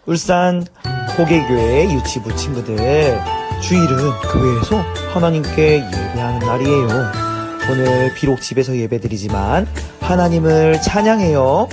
울산 호계교회 유치부 친구들, 주일은 교회에서 하나님께 예배하는 날이에요. 오늘 비록 집에서 예배드리지만 하나님을 찬양해요.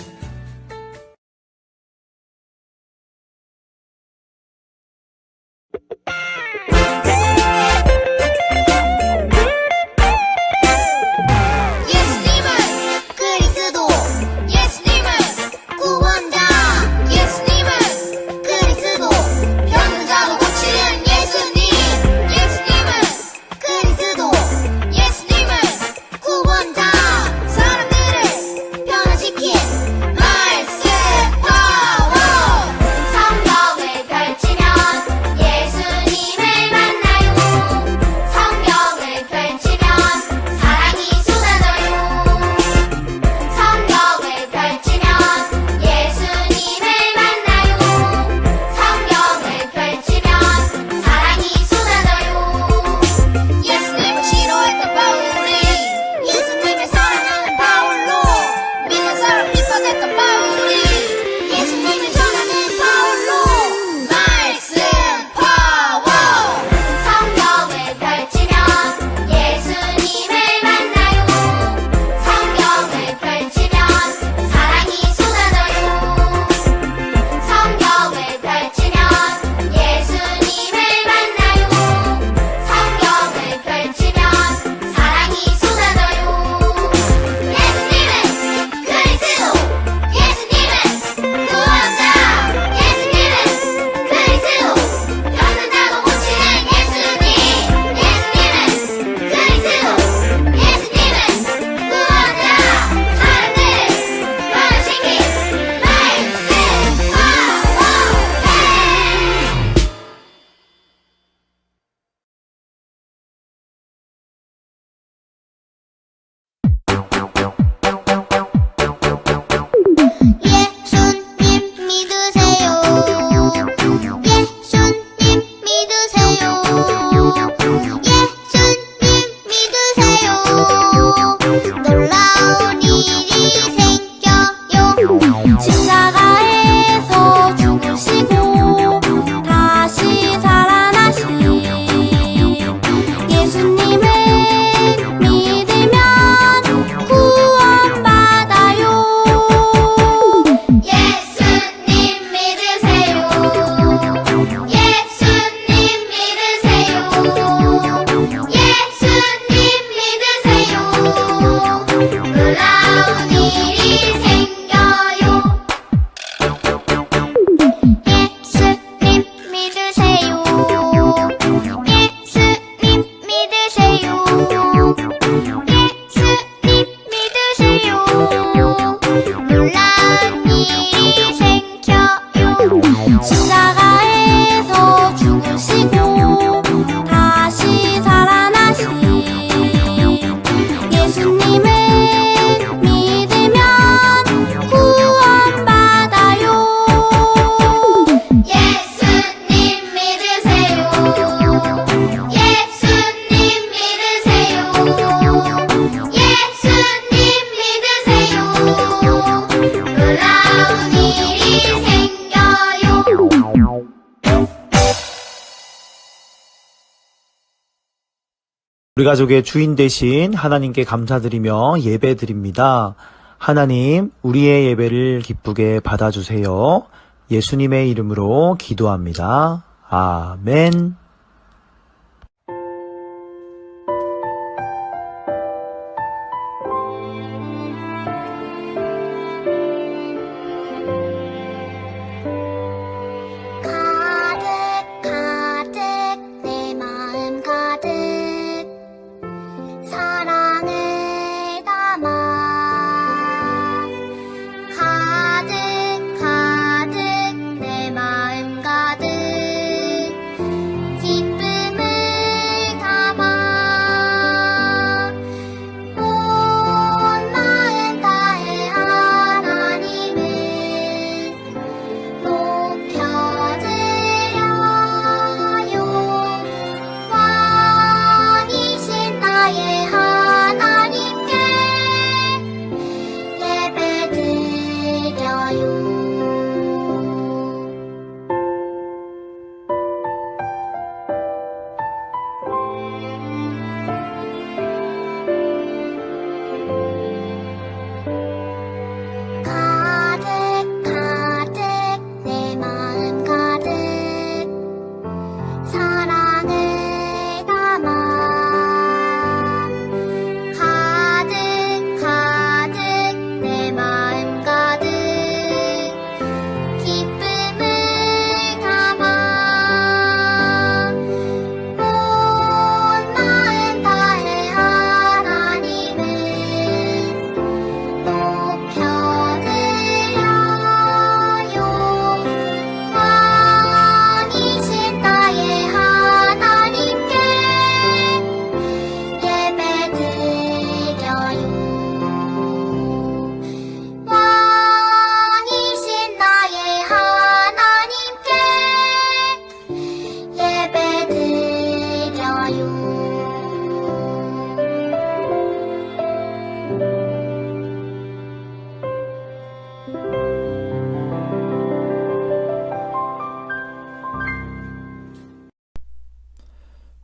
우리 가족의 주인 되신 하나님께 감사드리며 예배드립니다. 하나님, 우리의 예배를 기쁘게 받아주세요. 예수님의 이름으로 기도합니다. 아멘.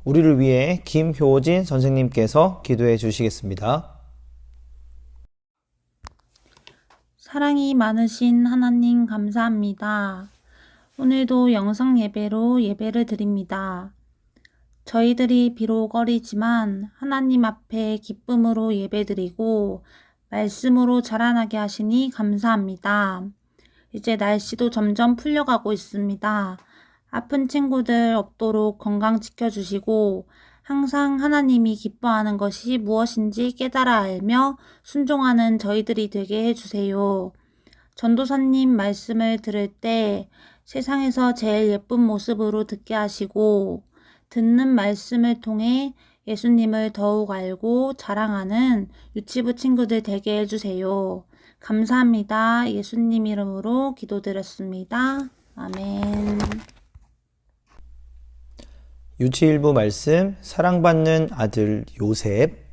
우리를 위해 김효진 선생님께서 기도해 주시겠습니다. 사랑이 많으신 하나님 감사합니다. 오늘도 영상 예배로 예배를 드립니다. 저희들이 비록 어리지만 하나님 앞에 기쁨으로 예배드리고 말씀으로 자라나게 하시니 감사합니다. 이제 날씨도 점점 풀려가고 있습니다. 아픈 친구들 없도록 건강 지켜주시고 항상 하나님이 기뻐하는 것이 무엇인지 깨달아 알며 순종하는 저희들이 되게 해주세요. 전도사님 말씀을 들을 때 세상에서 제일 예쁜 모습으로 듣게 하시고 듣는 말씀을 통해 예수님을 더욱 알고 자랑하는 유치부 친구들 되게 해주세요. 감사합니다. 예수님 이름으로 기도드렸습니다. 아멘. 유치일부 말씀, 사랑받는 아들 요셉.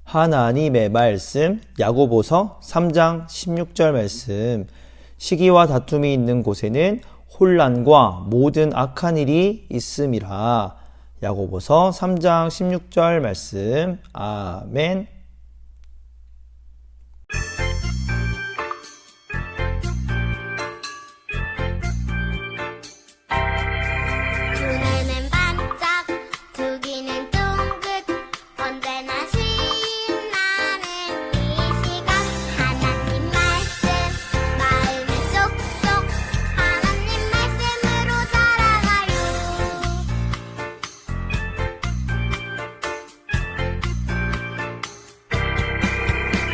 하나님의 말씀, 야고보서 3장 16절 말씀. 시기와 다툼이 있는 곳에는 혼란과 모든 악한 일이 있음이라. 야고보서 3장 16절 말씀. 아멘. 눈에는 반짝, 두 귀는 쫑긋, 언제나 신나는 이 시간. 하나님 말씀, 마음에 쏙쏙, 하나님 말씀으로 자라가요.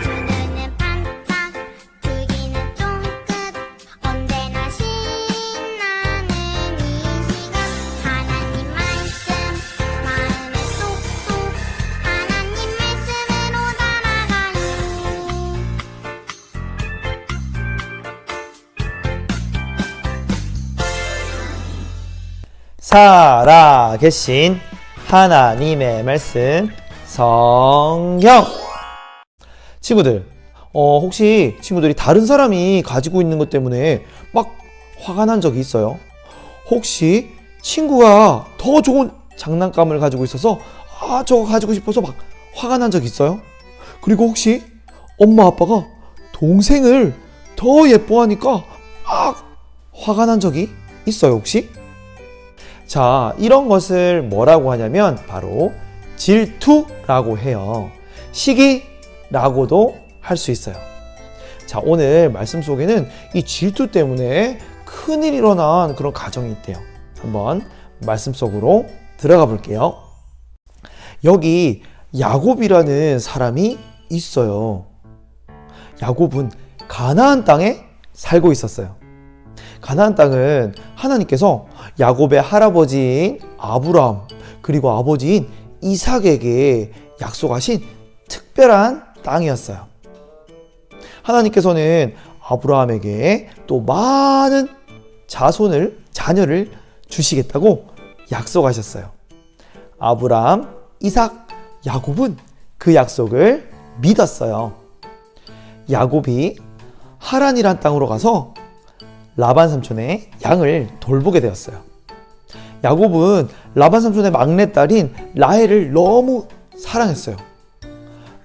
두 눈은 반짝, 두 귀는 쫑긋, 언제나 신나는 이 시간. 하나님 말씀, 마음에 쏙쏙, 하나님 말씀으로 자라가요. 살아계신 하나님의 말씀, 성경. 친구들, 혹시 친구들이 다른 사람이 가지고 있는 것 때문에 막 화가 난 적이 있어요? 혹시 친구가 더 좋은 장난감을 가지고 있어서 저거 가지고 싶어서 막 화가 난 적 있어요? 그리고 혹시 엄마 아빠가 동생을 더 예뻐하니까 막 화가 난 적이 있어요, 혹시? 자, 이런 것을 뭐라고 하냐면 바로 질투라고 해요. 시기라고도 할 수 있어요. 자, 오늘 말씀 속에는 이 질투 때문에 큰일이 일어난 그런 가정이 있대요. 한번 말씀 속으로 들어가 볼게요. 여기 야곱이라는 사람이 있어요. 야곱은 가나안 땅에 살고 있었어요. 가나안 땅은 하나님께서 야곱의 할아버지인 아브라함 그리고 아버지인 이삭에게 약속하신 특별한 땅이었어요. 하나님께서는 아브라함에게 또 많은 자녀를 주시겠다고 약속하셨어요. 아브라함, 이삭, 야곱은 그 약속을 믿었어요. 야곱이 하란이란 땅으로 가서 라반 삼촌의 양을 돌보게 되었어요. 야곱은 라반 삼촌의 막내딸인 라헬을 너무 사랑했어요.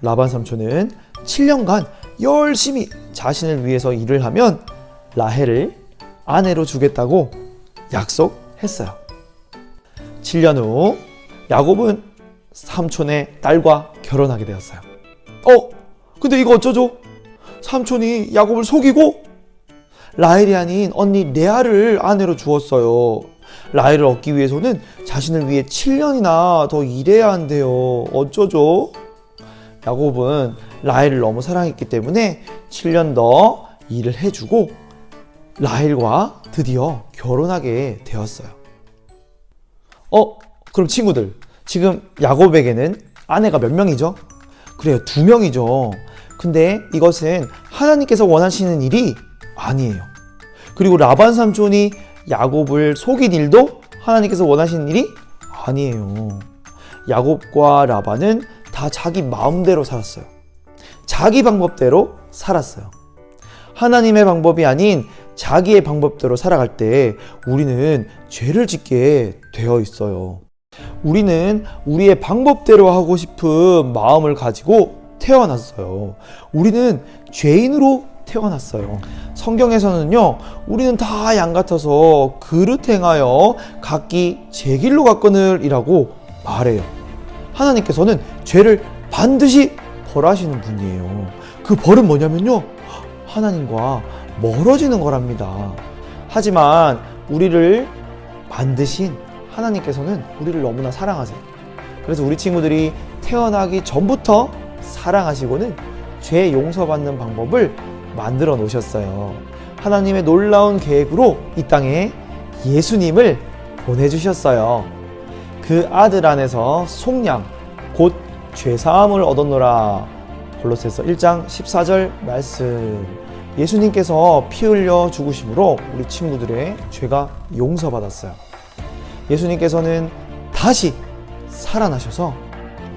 라반 삼촌은 7년간 열심히 자신을 위해서 일을 하면 라헬을 아내로 주겠다고 약속했어요. 7년 후 야곱은 삼촌의 딸과 결혼하게 되었어요. 근데 이거 어쩌죠? 삼촌이 야곱을 속이고 라헬이 아닌 언니 레아를 아내로 주었어요. 라헬을 얻기 위해서는 자신을 위해 7년이나 더 일해야 한대요. 어쩌죠? 야곱은 라헬을 너무 사랑했기 때문에 7년 더 일을 해주고 라헬과 드디어 결혼하게 되었어요. 그럼 친구들, 지금 야곱에게는 아내가 몇 명이죠? 그래요, 2명이죠. 근데 이것은 하나님께서 원하시는 일이 아니에요. 그리고 라반 삼촌이 야곱을 속인 일도 하나님께서 원하시는 일이 아니에요. 야곱과 라반은 다 자기 마음대로 살았어요. 자기 방법대로 살았어요. 하나님의 방법이 아닌 자기의 방법대로 살아갈 때 우리는 죄를 짓게 되어 있어요. 우리는 우리의 방법대로 하고 싶은 마음을 가지고 태어났어요. 우리는 죄인으로 태어났어요. 성경에서는요, 우리는 다 양 같아서 그릇 행하여 각기 제 길로 갔거늘이라고 말해요. 하나님께서는 죄를 반드시 벌하시는 분이에요. 그 벌은 뭐냐면요, 하나님과 멀어지는 거랍니다. 하지만 우리를 만드신 하나님께서는 우리를 너무나 사랑하세요. 그래서 우리 친구들이 태어나기 전부터 사랑하시고는 죄 용서받는 방법을 만들어 놓으셨어요. 하나님의 놀라운 계획으로 이 땅에 예수님을 보내주셨어요. 그 아들 안에서 속량 곧 죄사함을 얻었노라. 골로새서 1장 14절 말씀. 예수님께서 피 흘려 죽으심으로 우리 친구들의 죄가 용서받았어요. 예수님께서는 다시 살아나셔서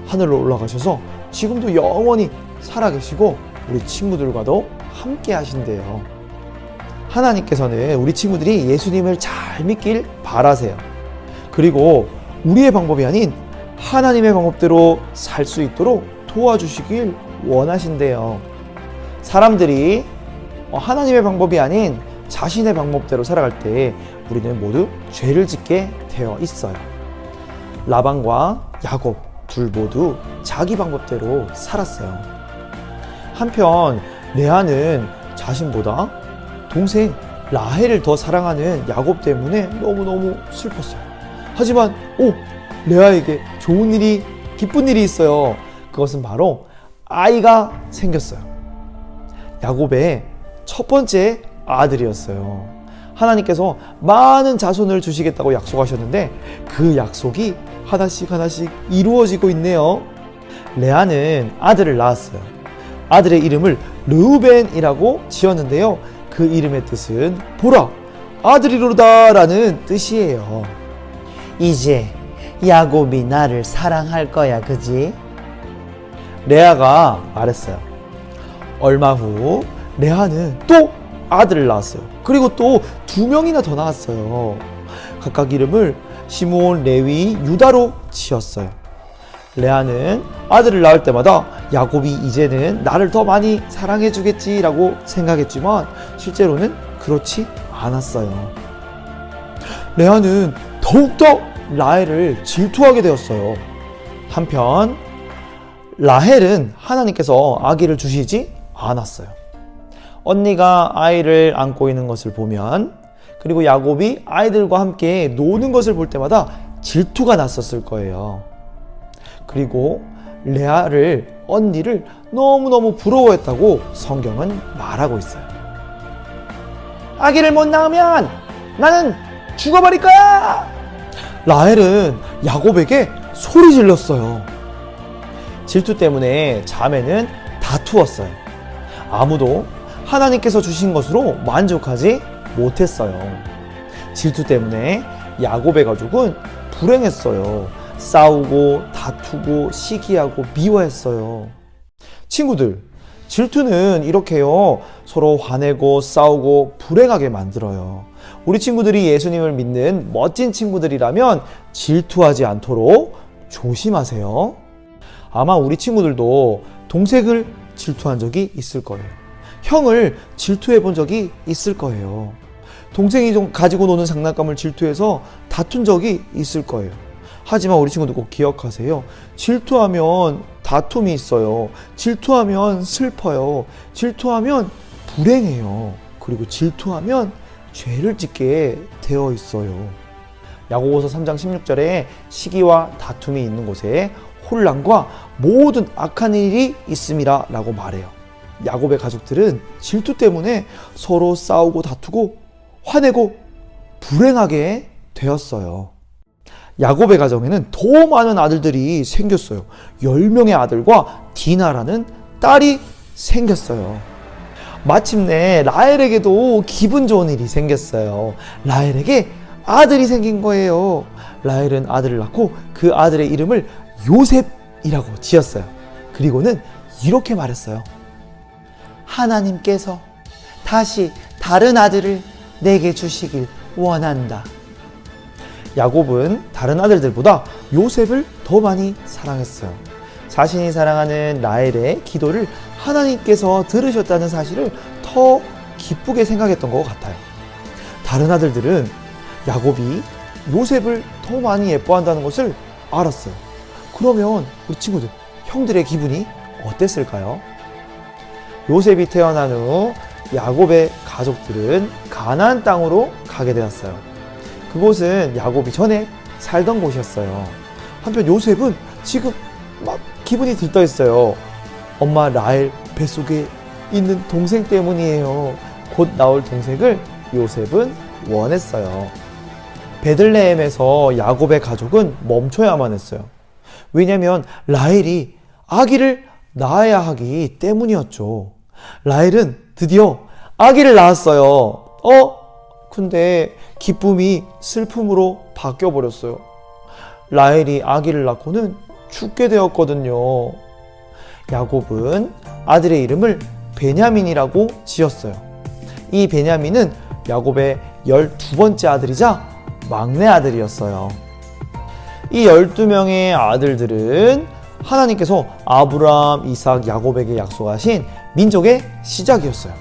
하늘로 올라가셔서 지금도 영원히 살아계시고 우리 친구들과도 함께 하신대요. 하나님께서는 우리 친구들이 예수님을 잘 믿길 바라세요. 그리고 우리의 방법이 아닌 하나님의 방법대로 살 수 있도록 도와주시길 원하신대요. 사람들이 하나님의 방법이 아닌 자신의 방법대로 살아갈 때 우리는 모두 죄를 짓게 되어 있어요. 라반과 야곱 둘 모두 자기 방법대로 살았어요. 한편 레아는 자신보다 동생 라헬을 더 사랑하는 야곱 때문에 너무너무 슬펐어요. 하지만 레아에게 좋은 일이, 기쁜 일이 있어요. 그것은 바로 아이가 생겼어요. 야곱의 첫 번째 아들이었어요. 하나님께서 많은 자손을 주시겠다고 약속하셨는데 그 약속이 하나씩 하나씩 이루어지고 있네요. 레아는 아들을 낳았어요. 아들의 이름을 르우벤이라고 지었는데요. 그 이름의 뜻은 보라, 아들이로다 라는 뜻이에요. 이제 야곱이 나를 사랑할 거야, 그지? 레아가 말했어요. 얼마 후 레아는 또 아들을 낳았어요. 그리고 또 2명이나 더 낳았어요. 각각 이름을 시므온, 레위, 유다로 지었어요. 레아는 아들을 낳을 때마다 야곱이 이제는 나를 더 많이 사랑해 주겠지라고 생각했지만 실제로는 그렇지 않았어요. 레아는 더욱더 라헬을 질투하게 되었어요. 한편 라헬은 하나님께서 아기를 주시지 않았어요. 언니가 아이를 안고 있는 것을 보면, 그리고 야곱이 아이들과 함께 노는 것을 볼 때마다 질투가 났었을 거예요. 그리고 레아를, 언니를 너무너무 부러워했다고 성경은 말하고 있어요. 아기를 못 낳으면 나는 죽어버릴 거야! 라헬은 야곱에게 소리 질렀어요. 질투 때문에 자매는 다투었어요. 아무도 하나님께서 주신 것으로 만족하지 못했어요. 질투 때문에 야곱의 가족은 불행했어요. 싸우고 다투고 시기하고 미워했어요. 친구들, 질투는 이렇게요, 서로 화내고 싸우고 불행하게 만들어요. 우리 친구들이 예수님을 믿는 멋진 친구들이라면 질투하지 않도록 조심하세요. 아마 우리 친구들도 동생을 질투한 적이 있을 거예요. 형을 질투해 본 적이 있을 거예요. 동생이 좀 가지고 노는 장난감을 질투해서 다툰 적이 있을 거예요. 하지만 우리 친구들 꼭 기억하세요. 질투하면 다툼이 있어요. 질투하면 슬퍼요. 질투하면 불행해요. 그리고 질투하면 죄를 짓게 되어 있어요. 야고보서 3장 16절에 시기와 다툼이 있는 곳에 혼란과 모든 악한 일이 있음이라 라고 말해요. 야곱의 가족들은 질투 때문에 서로 싸우고 다투고 화내고 불행하게 되었어요. 야곱의 가정에는 더 많은 아들들이 생겼어요. 10명의 아들과 디나라는 딸이 생겼어요. 마침내 라헬에게도 기분 좋은 일이 생겼어요. 라헬에게 아들이 생긴 거예요. 라헬은 아들을 낳고 그 아들의 이름을 요셉이라고 지었어요. 그리고는 이렇게 말했어요. 하나님께서 다시 다른 아들을 내게 주시길 원한다. 야곱은 다른 아들들보다 요셉을 더 많이 사랑했어요. 자신이 사랑하는 라헬의 기도를 하나님께서 들으셨다는 사실을 더 기쁘게 생각했던 것 같아요. 다른 아들들은 야곱이 요셉을 더 많이 예뻐한다는 것을 알았어요. 그러면 우리 친구들, 형들의 기분이 어땠을까요? 요셉이 태어난 후 야곱의 가족들은 가나안 땅으로 가게 되었어요. 그곳은 야곱이 전에 살던 곳이었어요. 한편 요셉은 지금 막 기분이 들떠있어요. 엄마 라헬 뱃속에 있는 동생 때문이에요. 곧 나올 동생을 요셉은 원했어요. 베들레헴에서 야곱의 가족은 멈춰야만 했어요. 왜냐하면 라헬이 아기를 낳아야 하기 때문이었죠. 라헬은 드디어 아기를 낳았어요. 근데 기쁨이 슬픔으로 바뀌어버렸어요. 라헬이 아기를 낳고는 죽게 되었거든요. 야곱은 아들의 이름을 베냐민이라고 지었어요. 이 베냐민은 야곱의 12번째 아들이자 막내 아들이었어요. 이 12명의 아들들은 하나님께서 아브라함, 이삭, 야곱에게 약속하신 민족의 시작이었어요.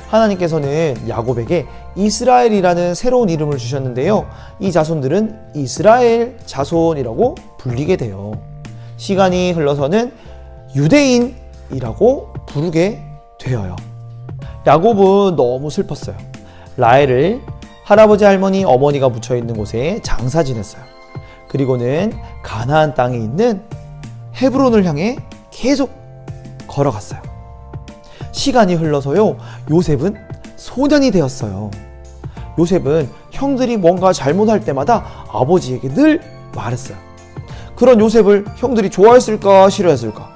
하나님께서는 야곱에게 이스라엘이라는 새로운 이름을 주셨는데요. 이 자손들은 이스라엘 자손이라고 불리게 돼요. 시간이 흘러서는 유대인이라고 부르게 되어요. 야곱은 너무 슬펐어요. 라헬을 할아버지, 할머니, 어머니가 묻혀있는 곳에 장사 지냈어요. 그리고는 가나안 땅에 있는 헤브론을 향해 계속 걸어갔어요. 시간이 흘러서요, 요셉은 소년이 되었어요. 요셉은 형들이 뭔가 잘못할 때마다 아버지에게 늘 말했어요. 그런 요셉을 형들이 좋아했을까 싫어했을까?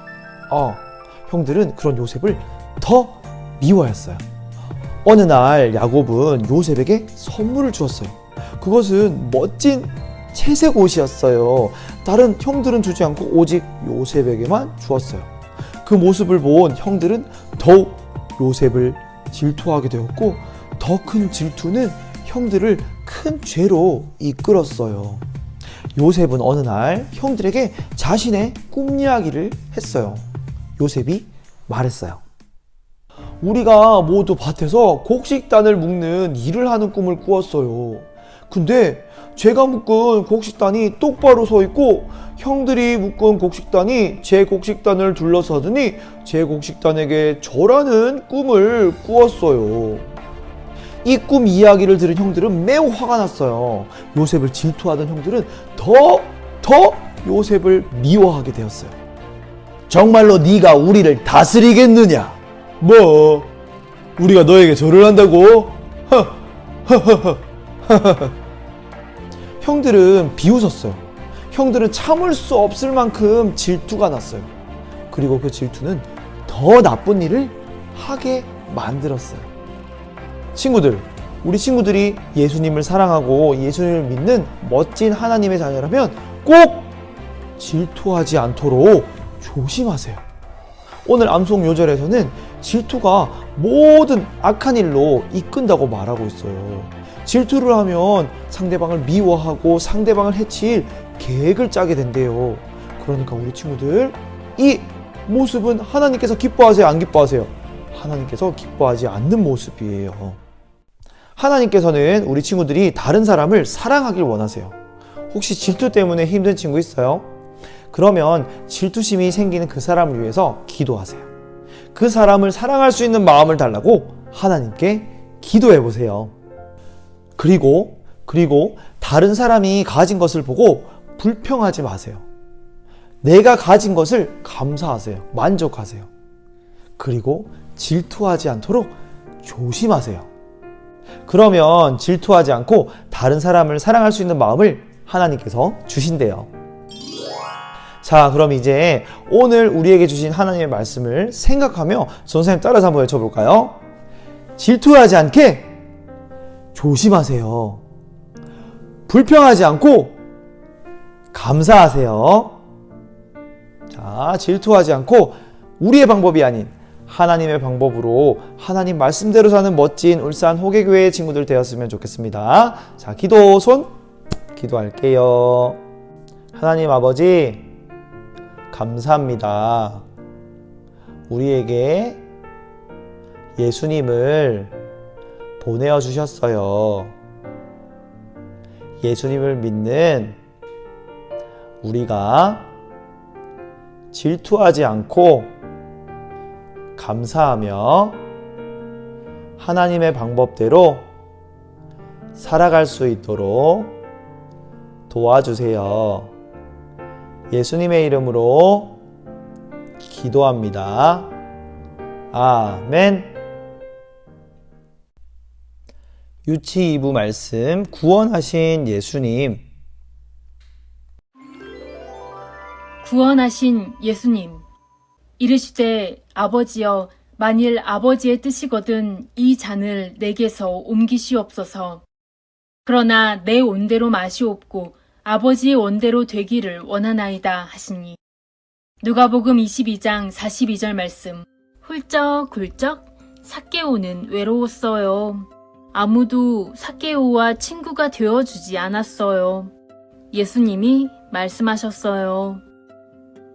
형들은 그런 요셉을 더 미워했어요. 어느 날 야곱은 요셉에게 선물을 주었어요. 그것은 멋진 채색 옷이었어요. 다른 형들은 주지 않고 오직 요셉에게만 주었어요. 그 모습을 본 형들은 더욱 요셉을 질투하게 되었고, 더 큰 질투는 형들을 큰 죄로 이끌었어요. 요셉은 어느 날 형들에게 자신의 꿈 이야기를 했어요. 요셉이 말했어요. 우리가 모두 밭에서 곡식단을 묶는 일을 하는 꿈을 꾸었어요. 근데 제가 묶은 곡식단이 똑바로 서 있고 형들이 묶은 곡식단이 제 곡식단을 둘러서더니 제 곡식단에게 절하는 꿈을 꾸었어요. 이 꿈 이야기를 들은 형들은 매우 화가 났어요. 요셉을 질투하던 형들은 더 요셉을 미워하게 되었어요. 정말로 네가 우리를 다스리겠느냐? 뭐? 우리가 너에게 절을 한다고? 형들은 비웃었어요. 형들은 참을 수 없을 만큼 질투가 났어요. 그리고 그 질투는 더 나쁜 일을 하게 만들었어요. 친구들, 우리 친구들이 예수님을 사랑하고 예수님을 믿는 멋진 하나님의 자녀라면 꼭 질투하지 않도록 조심하세요. 오늘 암송 요절에서는 질투가 모든 악한 일로 이끈다고 말하고 있어요. 질투를 하면 상대방을 미워하고 상대방을 해칠 계획을 짜게 된대요. 그러니까 우리 친구들, 이 모습은 하나님께서 기뻐하세요, 안 기뻐하세요? 하나님께서 기뻐하지 않는 모습이에요. 하나님께서는 우리 친구들이 다른 사람을 사랑하길 원하세요. 혹시 질투 때문에 힘든 친구 있어요? 그러면 질투심이 생기는 그 사람을 위해서 기도하세요. 그 사람을 사랑할 수 있는 마음을 달라고 하나님께 기도해 보세요. 그리고 다른 사람이 가진 것을 보고 불평하지 마세요. 내가 가진 것을 감사하세요. 만족하세요. 그리고 질투하지 않도록 조심하세요. 그러면 질투하지 않고 다른 사람을 사랑할 수 있는 마음을 하나님께서 주신대요. 자, 그럼 이제 오늘 우리에게 주신 하나님의 말씀을 생각하며 선생님 따라서 한번 외쳐볼까요? 질투하지 않게 조심하세요. 불평하지 않고 감사하세요. 자, 질투하지 않고 우리의 방법이 아닌 하나님의 방법으로 하나님 말씀대로 사는 멋진 울산 호계교회 친구들 되었으면 좋겠습니다. 자, 기도 손 기도할게요. 하나님 아버지 감사합니다. 우리에게 예수님을 보내어 주셨어요. 예수님을 믿는 우리가 질투하지 않고 감사하며 하나님의 방법대로 살아갈 수 있도록 도와주세요. 예수님의 이름으로 기도합니다. 아멘. 유치 2부 말씀 구원하신 예수님. 구원하신 예수님, 이르시되 아버지여, 만일 아버지의 뜻이거든 이 잔을 내게서 옮기시옵소서. 그러나 내 원대로 마시옵고 아버지의 원대로 되기를 원하나이다 하시니. 누가복음 22장 42절 말씀. 훌쩍훌쩍 삭개오는 외로웠어요. 아무도 삭개오와 친구가 되어주지 않았어요. 예수님이 말씀하셨어요.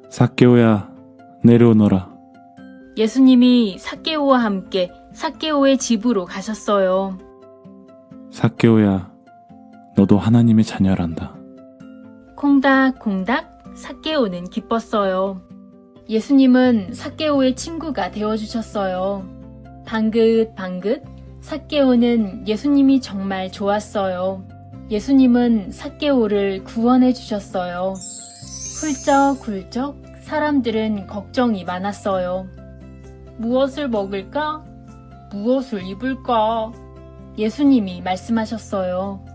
삭개오야, 내려오너라. 예수님이 삭개오와 함께 삭개오의 집으로 가셨어요. 삭개오야, 너도 하나님의 자녀란다. 콩닥콩닥 삭개오는 기뻤어요. 예수님은 삭개오의 친구가 되어주셨어요. 방긋방긋 삭개오는 예수님이 정말 좋았어요. 예수님은 삭개오를 구원해 주셨어요. 훌쩍훌쩍 사람들은 걱정이 많았어요. 무엇을 먹을까? 무엇을 입을까? 예수님이 말씀하셨어요.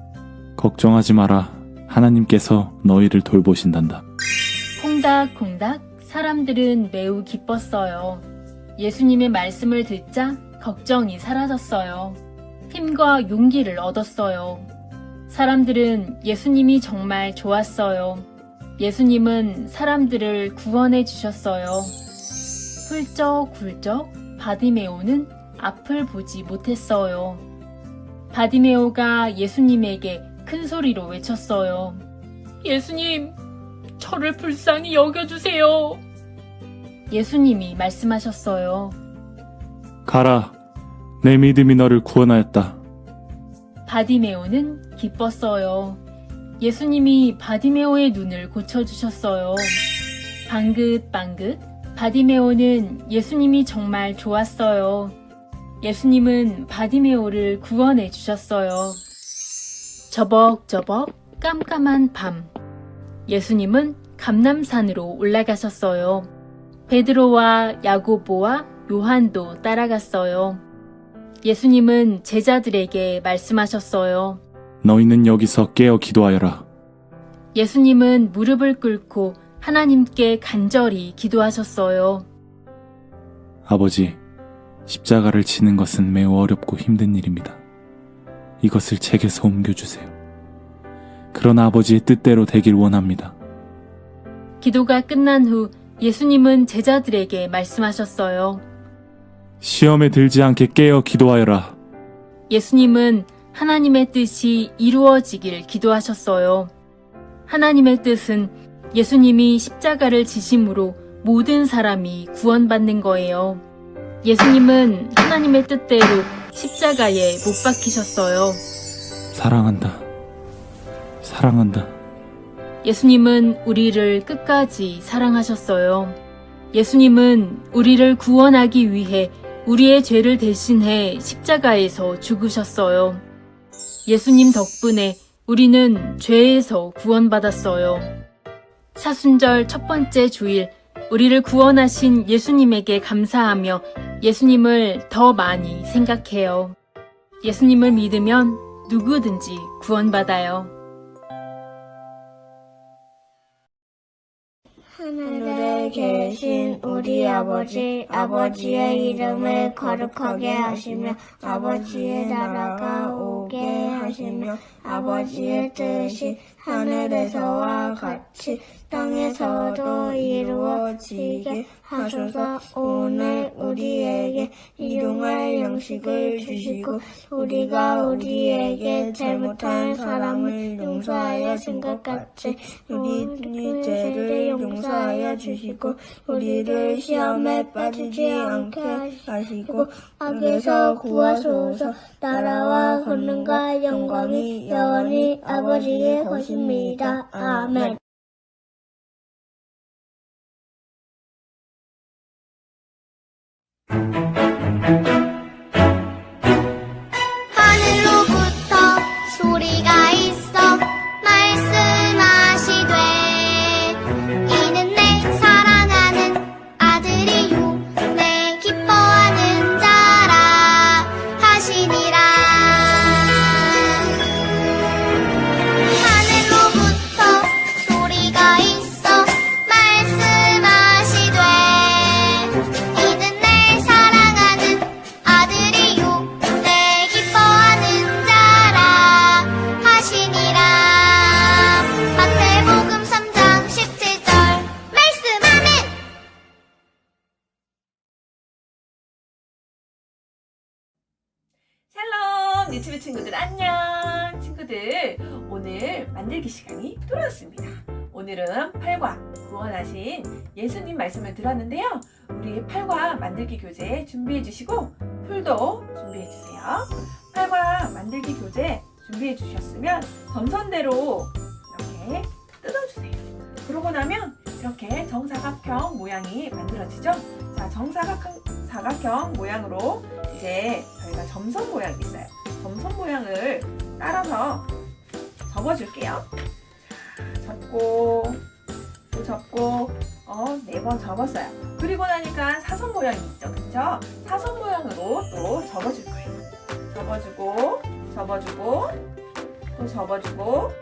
걱정하지 마라. 하나님께서 너희를 돌보신단다. 콩닥콩닥 사람들은 매우 기뻤어요. 예수님의 말씀을 듣자 걱정이 사라졌어요. 힘과 용기를 얻었어요. 사람들은 예수님이 정말 좋았어요. 예수님은 사람들을 구원해 주셨어요. 훌쩍훌쩍 바디메오는 앞을 보지 못했어요. 바디메오가 예수님에게 큰 소리로 외쳤어요. 예수님, 저를 불쌍히 여겨주세요. 예수님이 말씀하셨어요. 가라. 내 믿음이 너를 구원하였다. 바디메오는 기뻤어요. 예수님이 바디메오의 눈을 고쳐주셨어요. 방긋방긋 바디메오는 예수님이 정말 좋았어요. 예수님은 바디메오를 구원해 주셨어요. 저벅저벅 깜깜한 밤, 예수님은 감람산으로 올라가셨어요. 베드로와 야고보와 요한도 따라갔어요. 예수님은 제자들에게 말씀하셨어요. 너희는 여기서 깨어 기도하여라. 예수님은 무릎을 꿇고 하나님께 간절히 기도하셨어요. 아버지, 십자가를 지는 것은 매우 어렵고 힘든 일입니다. 이것을 제게서 옮겨주세요. 그러나 아버지의 뜻대로 되길 원합니다. 기도가 끝난 후 예수님은 제자들에게 말씀하셨어요. 시험에 들지 않게 깨어 기도하여라. 예수님은 하나님의 뜻이 이루어지길 기도하셨어요. 하나님의 뜻은 예수님이 십자가를 지심으로 모든 사람이 구원받는 거예요. 예수님은 하나님의 뜻대로 십자가에 못 박히셨어요. 사랑한다. 사랑한다. 예수님은 우리를 끝까지 사랑하셨어요. 예수님은 우리를 구원하기 위해 우리의 죄를 대신해 십자가에서 죽으셨어요. 예수님 덕분에 우리는 죄에서 구원받았어요. 사순절 첫 번째 주일, 우리를 구원하신 예수님에게 감사하며 예수님을 더 많이 생각해요. 예수님을 믿으면 누구든지 구원받아요. 하늘에 계신 우리 아버지, 아버지의 이름을 거룩하게 하시며 아버지의 나라가 오게 하시며 아버지의 뜻이 하늘에서와 같이 땅에서도 이루어지게 하소서. 오늘 우리에게 일용할 양식을 주시고 우리가 우리에게 잘못한 사람을 용서하여 준 것 같이 우리 죄를 용서하여 주시고 우리를 시험에 빠지지 않게 하시고 악에서 구하소서. 나라와 권능과 영광이 영원히 아버지의 것입니다. 아멘. 하늘로부터 소리가 있어 말씀하시되 이는 내 사랑하는 아들이요 내 기뻐하는 자라 하시니라. 하늘로부터 소리가 있어 말씀하시되 이는 내 사랑하는 아들이요 내 기뻐하는 자라 하시니라. 마태복음 3장 17절 말씀하면 샬롬 유튜브 친구들 안녕. 친구들 오늘 만들기 시간이 돌아왔습니다. 오늘은 팔과 구원하신 예수님 말씀을 들었는데요. 우리 팔과 만들기 교재 준비해 주시고 풀도 준비해 주세요. 팔과 만들기 교재 준비해 주셨으면 점선대로 이렇게 뜯어주세요. 그러고 나면 이렇게 정사각형 모양이 만들어지죠. 자, 정사각형 모양으로 이제 저희가 점선 모양이 있어요. 점선 모양을 따라서 접어줄게요. 자, 접고 또 접고 4번 접었어요. 그리고 나니까 사선 모양이 있죠. 그쵸? 사선 모양으로 또 접어줄 거예요. 접어주고 접어주고 또 접어주고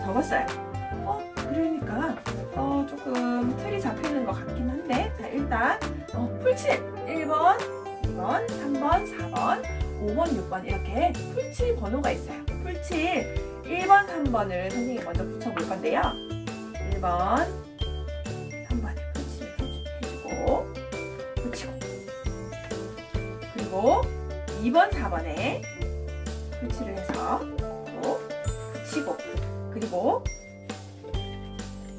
접었어요. 그러니까 조금 틀이 잡히는 것 같긴 한데, 자, 일단 풀칠 1번, 2번, 3번, 4번, 5번, 6번 이렇게 풀칠 번호가 있어요. 풀칠 1번, 3번을 선생님이 먼저 붙여볼 건데요. 1번, 3번에 풀칠을 해주고 붙이고, 그리고 2번, 4번에 풀칠을 해서 또 붙이고, 그리고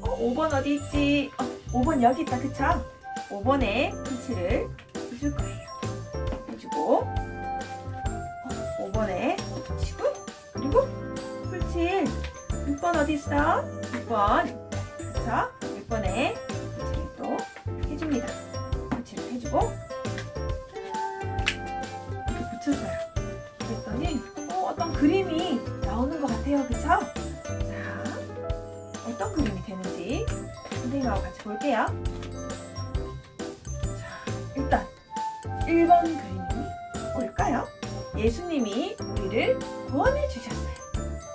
5번 어디 있지? 5번 여기 있다, 그쵸? 5번에 풀칠을 해줄 거예요. 해주고 5번에 붙이고, 그리고 풀칠 6번 어디 있어? 6번, 그쵸? 6번에 풀칠을 또 해줍니다. 풀칠을 해주고 이렇게 붙였어요. 그랬더니 어떤 그림이 나오는 것 같아요, 그쵸? 자, 어떤 그림이 되는지 선생님하고 같이 볼게요. 자, 일단 1번 그림이 뭘까요? 예수님이 우리를 구원해 주셨어요.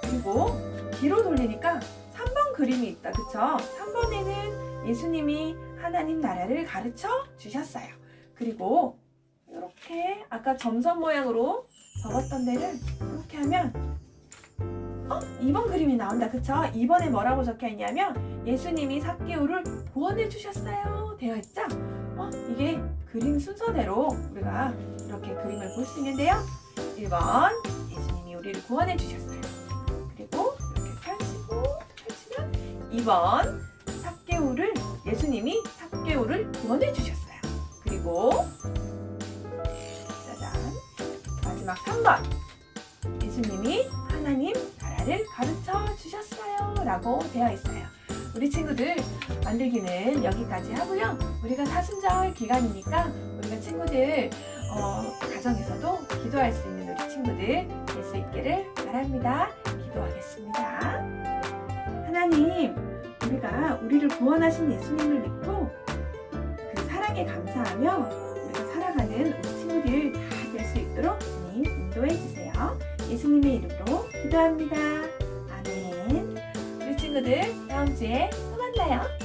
그리고 뒤로 돌리니까 3번 그림이 있다, 그쵸? 3번에는 예수님이 하나님 나라를 가르쳐 주셨어요. 그리고 이렇게 아까 점선 모양으로 접었던 데를 이렇게 하면 2번 그림이 나온다, 그쵸? 2번에 뭐라고 적혀있냐면 예수님이 삭개오를 구원해 주셨어요 되어 있죠? 이게 그림 순서대로 우리가 이렇게 그림을 볼 수 있는데요. 1번 예수님이 우리를 구원해 주셨어요. 그리고 이렇게 펼치면 2번 예수님이 삭개오를 구원해 주셨어요. 그리고 짜잔, 마지막 3번 예수님이 하나님 나라를 가르쳐 주셨어요 라고 되어 있어요. 우리 친구들 만들기는 여기까지 하고요. 우리가 사순절 기간이니까 우리가 친구들 가정에서도 기도할 수 있는 우리 친구들 될 수 있기를 바랍니다. 기도하겠습니다. 하나님, 우리가 우리를 구원하신 예수님을 믿고 그 사랑에 감사하며 우리가 살아가는 우리 친구들 다 될 수 있도록 주님 인도해 주세요. 예수님의 이름으로 기도합니다. 아멘. 우리 친구들 다음 주에 또 만나요.